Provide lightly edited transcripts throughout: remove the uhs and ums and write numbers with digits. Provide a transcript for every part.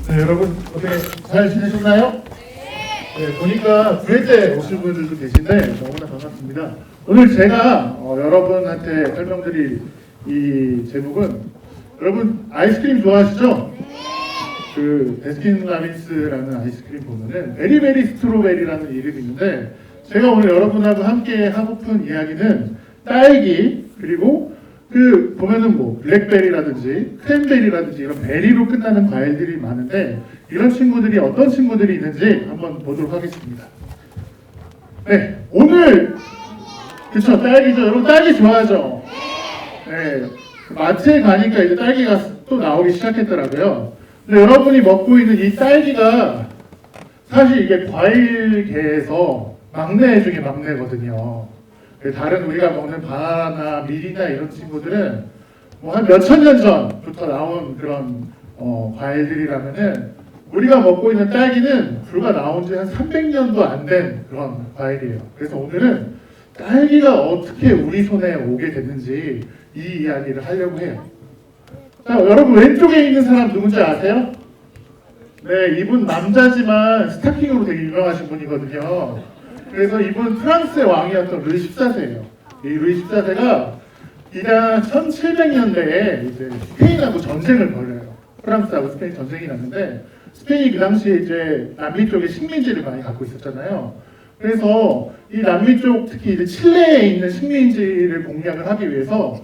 네, 여러분 어떻게 잘 지내셨나요? 네, 보니까 9회째 오신 분들도 계신데 너무나 반갑습니다. 오늘 제가 여러분한테 설명드릴 이 제목은, 여러분 아이스크림 좋아하시죠? 그 베스킨라빈스라는 아이스크림 보면은 베리베리 스트로베리라는 이름이 있는데, 제가 오늘 여러분하고 함께 하고픈 이야기는 딸기, 그리고 그 보면은 뭐 블랙베리라든지 크랜베리라든지 이런 베리로 끝나는 과일들이 많은데, 이런 친구들이 어떤 친구들이 있는지 한번 보도록 하겠습니다. 네, 오늘 그쵸, 딸기죠. 여러분 딸기 좋아하죠? 네, 마트에 가니까 이제 딸기가 또 나오기 시작했더라고요. 근데 여러분이 먹고 있는 이 딸기가 사실 이게 과일계에서 막내 중에 막내거든요. 다른 우리가 먹는 바나나, 미리나 이런 친구들은 뭐 한 몇천 년 전부터 나온 그런 과일들이라면은, 우리가 먹고 있는 딸기는 불과 나온 지 한 300년도 안 된 그런 과일이에요. 그래서 오늘은 딸기가 어떻게 우리 손에 오게 됐는지 이 이야기를 하려고 해요. 자, 여러분 왼쪽에 있는 사람 누군지 아세요? 네, 이분 남자지만 스타킹으로 되게 유명하신 분이거든요. 그래서 이분 프랑스의 왕이었던 루이 14세예요. 이 루이 14세가 이단 1700년대에 이제 스페인하고 전쟁을 벌여요. 프랑스하고 스페인 전쟁이 났는데, 스페인이 그 당시에 이제 남미 쪽에 식민지를 많이 갖고 있었잖아요. 그래서 이 남미 쪽, 특히 이제 칠레에 있는 식민지를 공략을 하기 위해서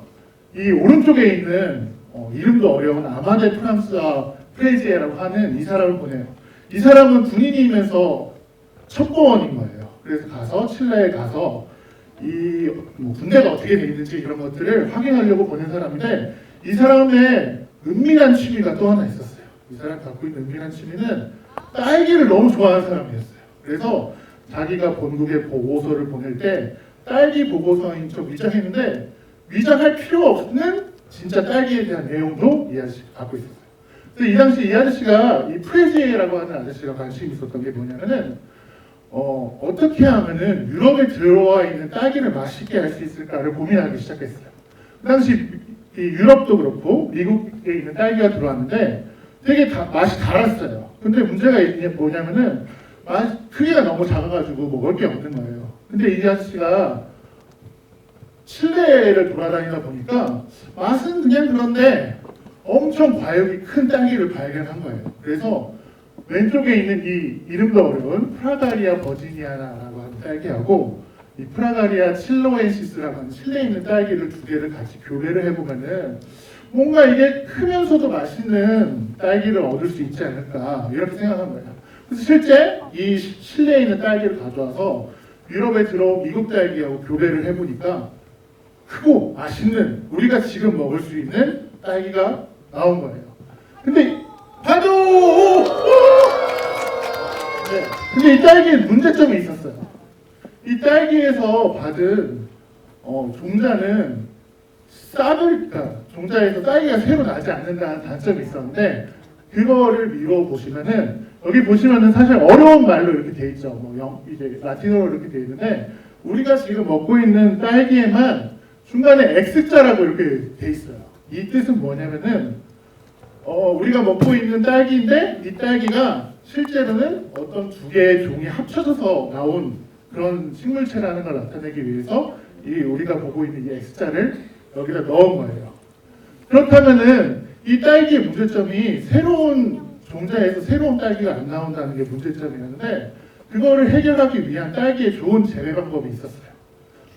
이 오른쪽에 있는 이름도 어려운 아마데 프랑스와 프레지에라고 하는 이 사람을 보내요. 이 사람은 군인이면서 첩보원인 거예요. 그래서 가서 칠레에 가서 이 군대가 어떻게 돼 있는지 이런 것들을 확인하려고 보낸 사람인데, 이 사람의 은밀한 취미가 또 하나 있었어요. 이 사람 갖고 있는 은밀한 취미는 딸기를 너무 좋아하는 사람이었어요. 그래서 자기가 본국에 보고서를 보낼 때 딸기 보고서인 척 위장했는데, 위장할 필요 없는 진짜 딸기에 대한 내용도 이 아저씨가 갖고 있었어요. 근데 이 당시 이 아저씨가, 이 프레지에라고 하는 아저씨가 관심이 있었던 게 뭐냐면은, 어떻게 하면은 유럽에 들어와 있는 딸기를 맛있게 할 수 있을까를 고민하기 시작했어요. 그 당시 이 유럽도 그렇고 미국에 있는 딸기가 들어왔는데 되게 맛이 달았어요. 근데 문제가 뭐냐면은 크기가 너무 작아가지고 먹을 게 없는 거예요. 근데 이 아저씨가 칠레를 돌아다니다 보니까 맛은 그냥 그런데 엄청 과육이 큰 딸기를 발견한 거예요. 그래서 왼쪽에 있는 이 이름도 어려운 프라가리아 버지니아나라고 하는 딸기하고 이 프라가리아 칠로엔시스라고 하는 칠레에 있는 딸기를 두 개를 같이 교배를 해보면은 뭔가 이게 크면서도 맛있는 딸기를 얻을 수 있지 않을까, 이렇게 생각한 거예요. 그래서 실제 이 칠레에 있는 딸기를 가져와서 유럽에 들어온 미국 딸기하고 교배를 해보니까 크고 맛있는, 우리가 지금 먹을 수 있는 딸기가 나온 거예요. 근데 봐도 네. 근데 이 딸기에 문제점이 있었어요. 이 딸기에서 받은 종자는 그러니까 종자에서 딸기가 새로 나지 않는다는 단점이 있었는데, 그거를 미뤄보시면은 여기 보시면은 사실 어려운 말로 이렇게 돼 있죠. 이제 라틴어로 이렇게 돼 있는데, 우리가 지금 먹고 있는 딸기에만 중간에 X자라고 이렇게 돼 있어요. 이 뜻은 뭐냐면은 우리가 먹고 있는 딸기인데, 이 딸기가 실제로는 어떤 두 개의 종이 합쳐져서 나온 그런 식물체라는 걸 나타내기 위해서 이 우리가 보고 있는 이 X자를 여기다 넣은 거예요. 그렇다면은 이 딸기의 문제점이 새로운 종자에서 새로운 딸기가 안 나온다는 게 문제점이었는데, 그거를 해결하기 위한 딸기의 좋은 재배 방법이 있었어요.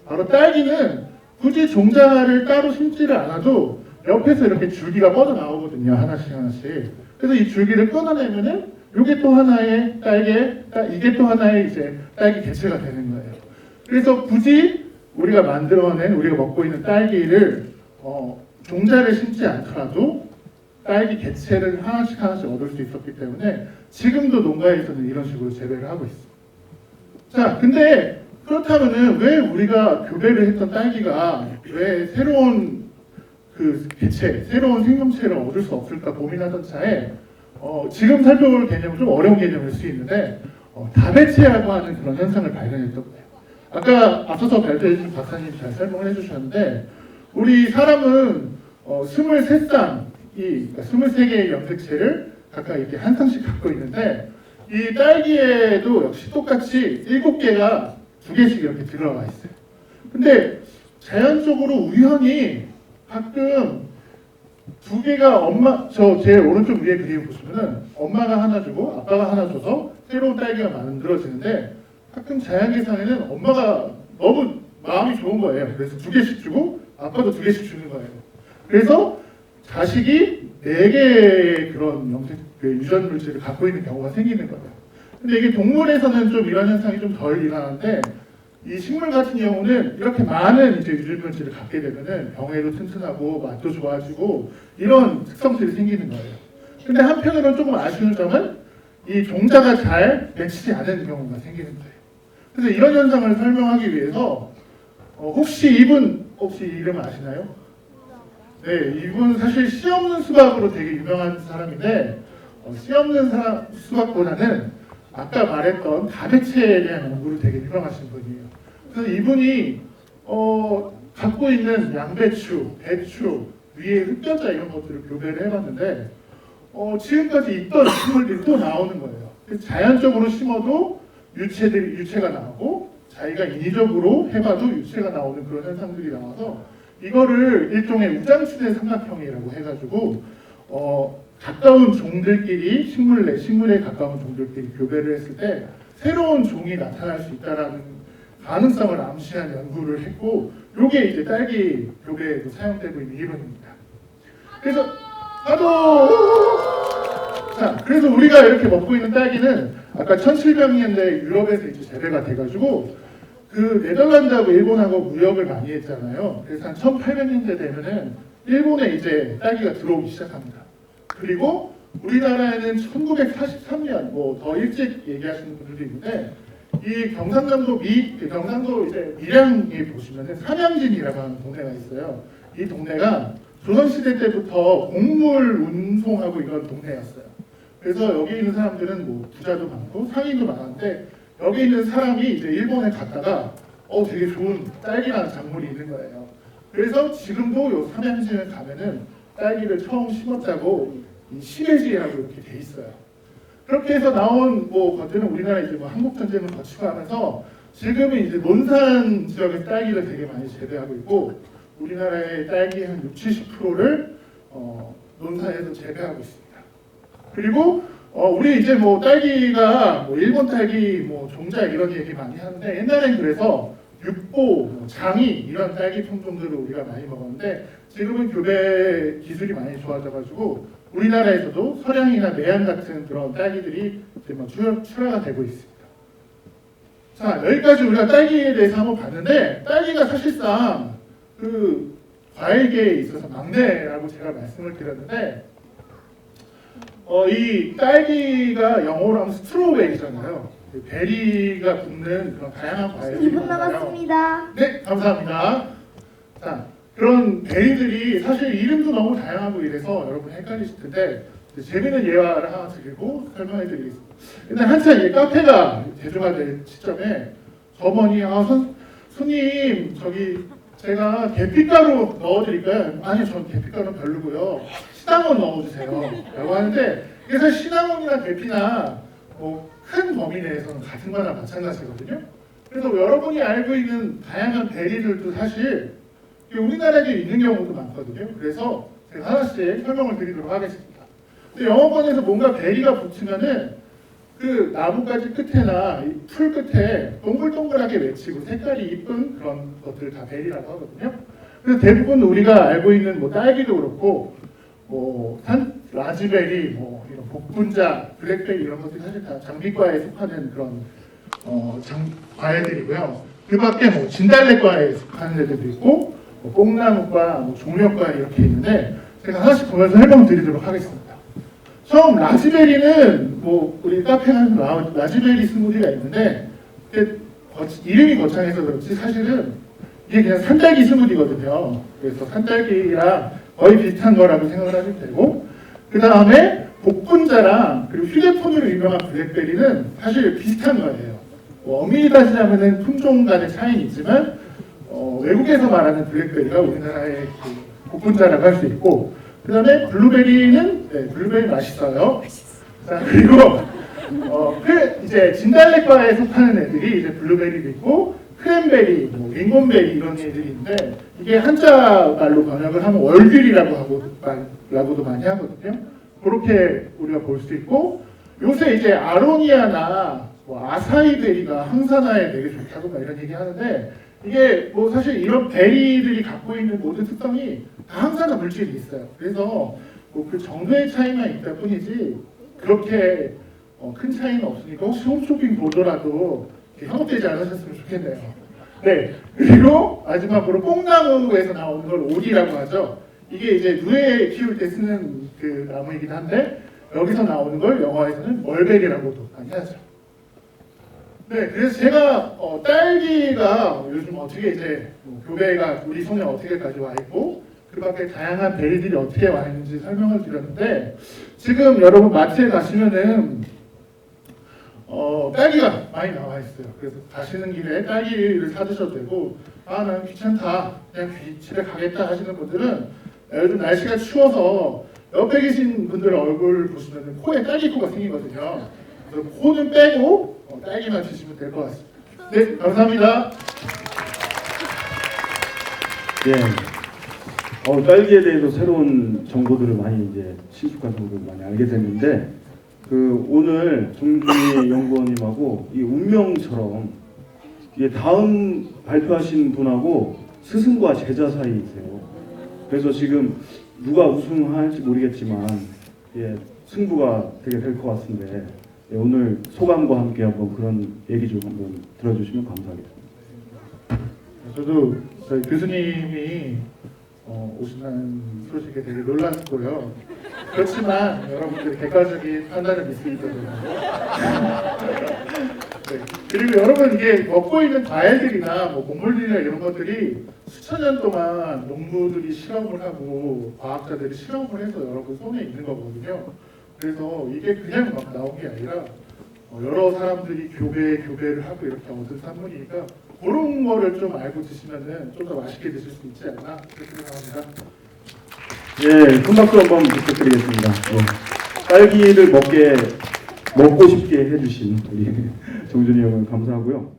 바로 딸기는 굳이 종자를 따로 심지를 않아도 옆에서 이렇게 줄기가 뻗어 나오거든요. 하나씩 하나씩. 그래서 이 줄기를 끊어내면은 이게 또 하나의 이게 또 하나의 이제 딸기 개체가 되는 거예요. 그래서 굳이 우리가 만들어낸, 우리가 먹고 있는 딸기를 종자를 심지 않더라도 딸기 개체를 하나씩 얻을 수 있었기 때문에 지금도 농가에서는 이런 식으로 재배를 하고 있어요. 자, 근데 그렇다면은 왜 우리가 교배를 했던 딸기가 왜 새로운 그 개체, 새로운 생명체를 얻을 수 없을까 고민하던 차에 지금 살펴볼 개념은 좀 어려운 개념일 수 있는데, 다배체라고 하는 그런 현상을 발견했던 거예요. 아까 앞서서 발표해 주신 박사님 잘 설명을 해주셨는데, 우리 사람은 23쌍이, 그러니까 23개의 염색체를 각각 이렇게 한 상씩 갖고 있는데 이 딸기에도 역시 똑같이 7개가 2개씩 이렇게 들어가 있어요. 근데 자연적으로 우연히 가끔 2개가 제 오른쪽 위에 그림 보시면은 엄마가 하나 주고 아빠가 하나 줘서 새로운 딸기가 만들어지는데 가끔 자연 계산에는 엄마가 너무 마음이 좋은 거예요. 그래서 2개씩 주고 아빠도 2개씩 주는 거예요. 그래서 자식이 4개의 그런 유전 물질을 갖고 있는 경우가 생기는 거예요. 근데 이게 동물에서는 좀 이런 현상이 좀 덜 일어나는데 이 식물 같은 경우는 이렇게 많은 이제 유전 물질을 갖게 되면은 병에도 튼튼하고 맛도 좋아지고 이런 특성들이 생기는 거예요. 근데 한편으로는 조금 아쉬운 점은 이 종자가 잘 맺히지 않은 경우가 생기는 거예요. 그래서 이런 현상을 설명하기 위해서 혹시 이분 이름 아시나요? 네, 이분 사실 씨 없는 수박으로 되게 유명한 사람인데 씨 없는 수박보다는 아까 말했던 다배체에 대한 연구로 되게 유명하신 분이에요. 그래서 이분이 갖고 있는 양배추, 배추, 위에 흑겨자 이런 것들을 교배를 해봤는데 지금까지 있던 식물들이 또 나오는 거예요. 자연적으로 심어도 유체가 나오고 자기가 인위적으로 해봐도 유체가 나오는 그런 현상들이 나와서 이거를 일종의 우장춘의 삼각형이라고 해가지고 가까운 종들끼리 식물에 가까운 종들끼리 교배를 했을 때 새로운 종이 나타날 수 있다라는 가능성을 암시한 연구를 했고 이게 이제 딸기 교배에도 사용되고 있는 이론입니다. 그래서 그래서 우리가 이렇게 먹고 있는 딸기는 아까 1700년대 유럽에서 이제 재배가 돼가지고 그 네덜란드하고 일본하고 무역을 많이 했잖아요. 그래서 한 1800년대 되면은 일본에 이제 딸기가 들어오기 시작합니다. 그리고 우리나라에는 1943년 뭐 더 일찍 얘기하시는 분들도 있는데 이 경상도 이제 밀양에 보시면은 삼양진이라고 하는 동네가 있어요. 이 동네가 조선시대 때부터 곡물 운송하고 이런 동네였어요. 그래서 여기 있는 사람들은 뭐 부자도 많고 상인도 많았는데 여기 있는 사람이 이제 일본에 갔다가 되게 좋은 딸기라는 작물이 있는 거예요. 그래서 지금도 요 삼양진에 가면은 딸기를 처음 심었다고 이 시래지라고 이렇게 돼 있어요. 그렇게 해서 나온 것들은 우리나라 이제 한국 전쟁을 거치고 하면서 지금은 이제 논산 지역의 딸기를 되게 많이 재배하고 있고 우리나라의 딸기 한 60-70%를 논산에서 재배하고 있습니다. 그리고 우리 이제 딸기가 일본 딸기 종자 이런 얘기 많이 하는데 옛날엔 그래서 육보, 장이 이런 딸기 품종들을 우리가 많이 먹었는데 지금은 교배 기술이 많이 좋아져가지고 우리나라에서도 서량이나 매양 같은 그런 딸기들이 이제 출하가 되고 있습니다. 자, 여기까지 우리가 딸기에 대해서 한번 봤는데 딸기가 사실상 그 과일계에 있어서 막내라고 제가 말씀을 드렸는데 이 딸기가 영어로 하면 스트로베리잖아요. 베리가 붙는 그런 다양한 과일들이 2분 남았습니다. 네, 감사합니다. 자, 그런 베리들이 사실 이름도 너무 다양하고 이래서 여러분 헷갈리실 텐데 재미있는 예화를 하나 드리고 설명해 드리겠습니다. 옛날 한참 이 카페가 대중화될 시점에 저번이 손님 제가 계피가루 넣어드릴까요? 아니 전 계피가루 별로고요. 시나몬 넣어주세요. 라고 하는데 이게 사실 시나몬이나 계피나 큰 범위 내에서는 같은 거나 마찬가지거든요. 그래서 여러분이 알고 있는 다양한 베리들도 사실 우리나라에 있는 경우도 많거든요. 그래서 제가 하나씩 설명을 드리도록 하겠습니다. 근데 영어권에서 뭔가 베리가 붙으면은 그 나뭇가지 끝에나 풀 끝에 동글동글하게 맺히고 색깔이 이쁜 그런 것들을 다 베리라고 하거든요. 그래서 대부분 우리가 알고 있는 딸기도 그렇고 라즈베리, 이런 복분자, 블랙베리 이런 것들이 사실 다 장미과에 속하는 그런 과일들이고요. 그밖에 진달래과에 속하는 애들도 있고 뽕나무과, 종려과 이렇게 있는데 제가 하나씩 보면서 설명드리도록 하겠습니다. 처음 라즈베리는 우리 카페에 나온 라즈베리 스무디가 있는데 이름이 거창해서 그렇지 사실은 이게 그냥 산딸기 스무디거든요. 그래서 산딸기랑 거의 비슷한 거라고 생각을 하시면 되고 그 다음에 복분자랑 그리고 휴대폰으로 유명한 블랙베리는 사실 비슷한 거예요. 엄밀히 따지자면 품종 간의 차이는 있지만 외국에서 말하는 블랙베리가 우리나라의 복분자라고 할 수 있고 그 다음에 블루베리는 네, 블루베리 맛있어요. 자, 그리고 이제 진달래과에 속하는 애들이 이제 블루베리도 있고 크랜베리, 뭐 링곤베리 이런 애들이 있는데 이게 한자 말로 번역을 하면 월귤이라고도 많이 하거든요. 그렇게 우리가 볼 수 있고 요새 이제 아로니아나 뭐 아사이베리가 항산화에 되게 좋다고 막 이런 얘기 하는데 이게 뭐 사실 이런 베리들이 갖고 있는 모든 특성이 다 항산화 물질이 있어요. 그래서 뭐 그 정도의 차이만 있다 뿐이지 그렇게 큰 차이는 없으니까 혹시 홈쇼핑 보더라도 현혹되지 않으셨으면 좋겠네요. 네. 그리고 마지막으로 뽕나무에서 나오는 걸 오리라고 하죠. 이게 이제 누에 키울 때 쓰는 그 나무이긴 한데 여기서 나오는 걸 영어에서는 멀베리라고도 많이 하죠. 네, 그래서 제가 딸기가 요즘 어떻게 이제 교배가 우리 손에 어떻게까지 와 있고 그 밖에 다양한 베리들이 어떻게 와 있는지 설명을 드렸는데 지금 여러분 마트에 가시면은 딸기가 많이 나와 있어요. 그래서 가시는 길에 딸기를 사드셔도 되고 난 귀찮다 그냥 집에 가겠다 하시는 분들은 요즘 날씨가 추워서 옆에 계신 분들 얼굴 보시면 코에 딸기코가 생기거든요. 그래서 코는 빼고 딸기만 드시면 될 것 같습니다. 네, 감사합니다. 네, 딸기에 대해서 새로운 정보들을 많이 이제 신축한 정보를 많이 알게 됐는데 오늘 정준희 연구원님하고 이 운명처럼 이게 다음 발표하신 분하고 스승과 제자 사이이세요. 그래서 지금 누가 우승할지 모르겠지만 승부가 되게 될 것 같은데 오늘 소감과 함께 한번 그런 얘기 좀 한번 들어주시면 감사하겠습니다. 저도 저희 교수님이 오신다는 소식에 되게 놀랐고요. 그렇지만 여러분들이 객관적인 판단을 믿습니다. 네. 그리고 여러분 이게 먹고 있는 과일들이나 뭐 곡물들이나 이런 것들이 수천 년 동안 농부들이 실험을 하고 과학자들이 실험을 해서 여러분 손에 있는 거거든요. 그래서 이게 그냥 막 나온 게 아니라 여러 사람들이 교배를 하고 이렇게 얻은 산물이니까 그런 거를 좀 알고 드시면은 좀 더 맛있게 드실 수 있지 않나 그렇게 생각합니다. 예, 큰 박수 한번 부탁드리겠습니다. 딸기를 먹고 싶게 해주신 우리 정준희 형을 감사하고요.